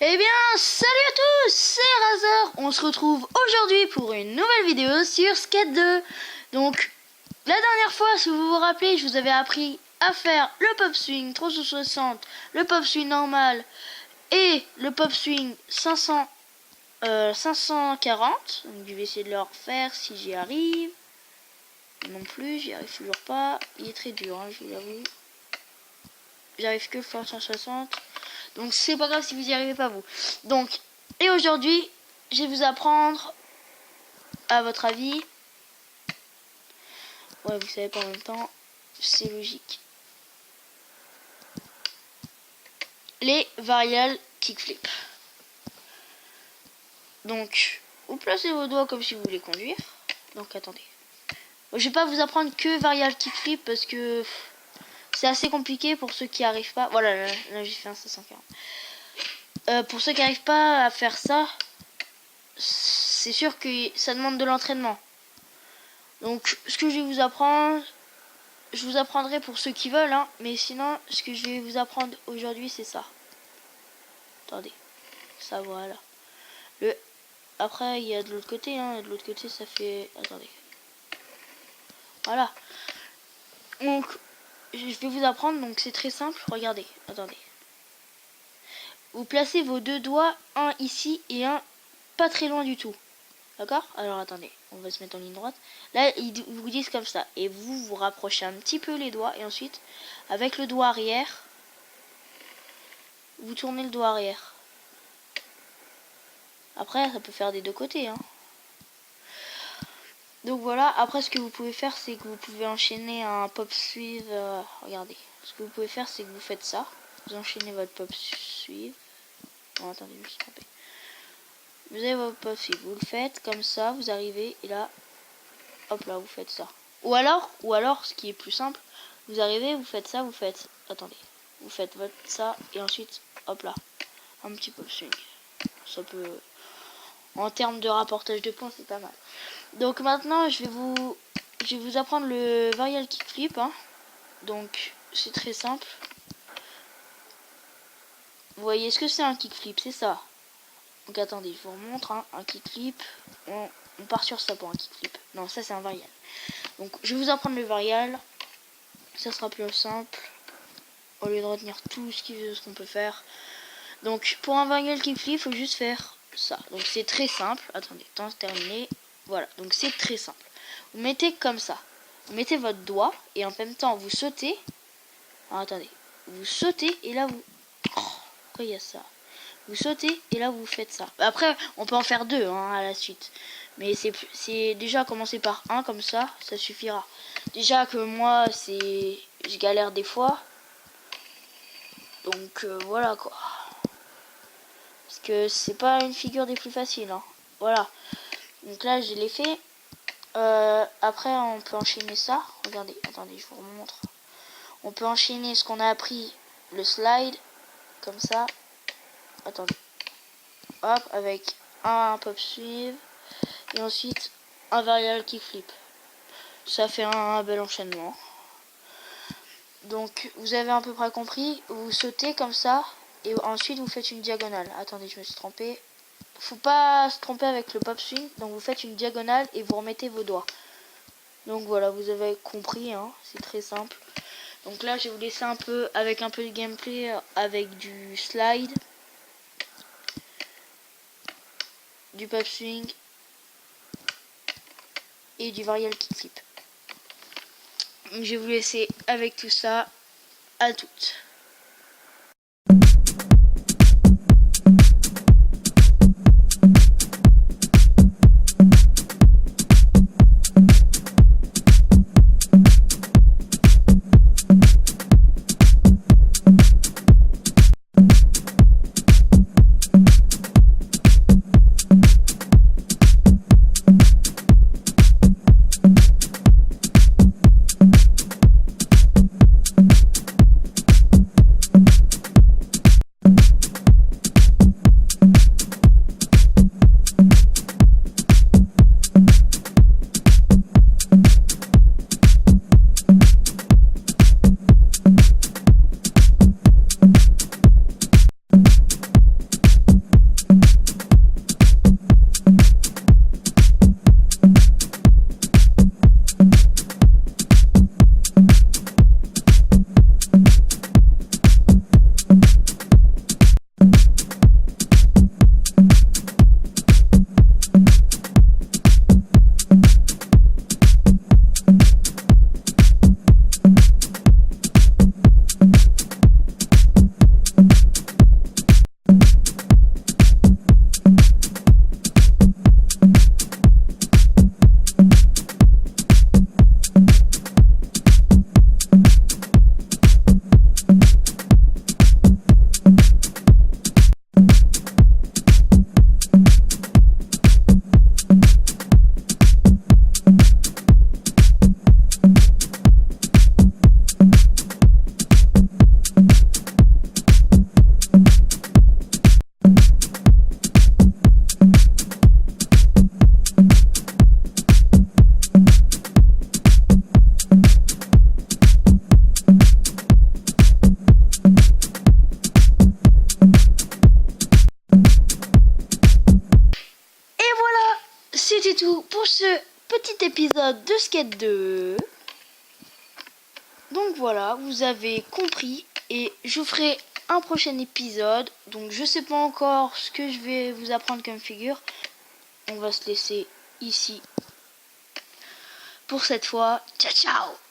Eh bien, salut à tous, c'est Razer. On se retrouve aujourd'hui pour une nouvelle vidéo sur Skate 2. Donc, la dernière fois, si vous vous rappelez, je vous avais appris à faire le pop swing 360, le pop swing normal et le pop swing 540. Donc, je vais essayer de le refaire si j'y arrive. Non plus, j'y arrive toujours pas. Il est très dur, hein, je vous avoue. J'arrive que le faire 160. Donc c'est pas grave si vous y arrivez pas vous. Donc, et aujourd'hui, je vais vous apprendre, à votre avis, ouais vous savez pas en même temps, c'est logique, les variales kickflip. Donc, vous placez vos doigts comme si vous voulez conduire. Donc attendez. Je vais pas vous apprendre que varial kickflip parce que c'est assez compliqué pour ceux qui arrivent pas. Voilà, là j'ai fait un 540. Pour ceux qui n'arrivent pas à faire ça, c'est sûr que ça demande de l'entraînement. Donc ce que je vais vous apprendre, je vous apprendrai pour ceux qui veulent, hein, mais sinon ce que je vais vous apprendre aujourd'hui c'est ça. Attendez, ça voilà. Après il y a de l'autre côté, hein, de l'autre côté ça fait... Attendez. Voilà. Donc je vais vous apprendre, donc c'est très simple, regardez, attendez. Vous placez vos deux doigts, un ici et un pas très loin du tout. D'accord? Alors attendez, on va se mettre en ligne droite. Là, ils vous disent comme ça. Et vous vous rapprochez un petit peu les doigts. Et ensuite, avec le doigt arrière, vous tournez le doigt arrière. Après, ça peut faire des deux côtés, hein. Donc voilà, après ce que vous pouvez faire, c'est que vous pouvez enchaîner un pop suive. Regardez, ce que vous pouvez faire, c'est que vous faites ça. Vous enchaînez votre pop suive. Non, attendez, je me suis trompé. Vous avez votre pop suive, vous le faites comme ça, vous arrivez et là, hop là, vous faites ça. Ou alors, ce qui est plus simple, vous arrivez, vous faites ça, vous faites, attendez, vous faites votre ça et ensuite, hop là, un petit pop swing. Ça peut, en termes de rapportage de points, c'est pas mal. Donc maintenant, je vais vous apprendre le varial kickflip, hein. Donc c'est très simple. Vous voyez ce que c'est un kickflip, c'est ça. Donc attendez, je vous remontre, hein, un kickflip. On part sur ça pour un kickflip. Non, ça c'est un varial. Donc je vais vous apprendre le varial. Ça sera plus simple. Au lieu de retenir tout ce qu'on peut faire. Donc pour un varial kickflip, il faut juste faire ça. Donc c'est très simple. Attendez, temps terminé. Voilà, donc c'est très simple. Vous mettez comme ça. Vous mettez votre doigt et en même temps vous sautez. Alors attendez, vous sautez et là vous... Oh, pourquoi il y a ça? Vous sautez et là vous faites ça. Après on peut en faire deux, hein, à la suite. Mais c'est déjà commencer par un comme ça suffira. Déjà que moi je galère des fois. Donc voilà quoi. Parce que c'est pas une figure des plus faciles, hein. Voilà. Donc là je l'ai fait. Après on peut enchaîner ça. Regardez, attendez, je vous remontre. On peut enchaîner ce qu'on a appris, le slide, comme ça. Attendez. Hop, avec un pop suive. Et ensuite, un varial kickflip. Ça fait un bel enchaînement. Donc, vous avez à peu près compris. Vous sautez comme ça. Et ensuite, vous faites une diagonale. Attendez, je me suis trompé. Faut pas se tromper avec le pop swing. Donc, vous faites une diagonale et vous remettez vos doigts. Donc, voilà, vous avez compris, hein. C'est très simple. Donc là, je vais vous laisser un peu avec un peu de gameplay avec du slide, du pop swing et du varial kickflip. Donc je vais vous laisser avec tout ça. À toutes. c'était tout pour ce petit épisode de Skate 2. Donc voilà, vous avez compris et je ferai un prochain épisode. Donc je sais pas encore ce que je vais vous apprendre comme figure. On va se laisser ici pour cette fois. Ciao ciao.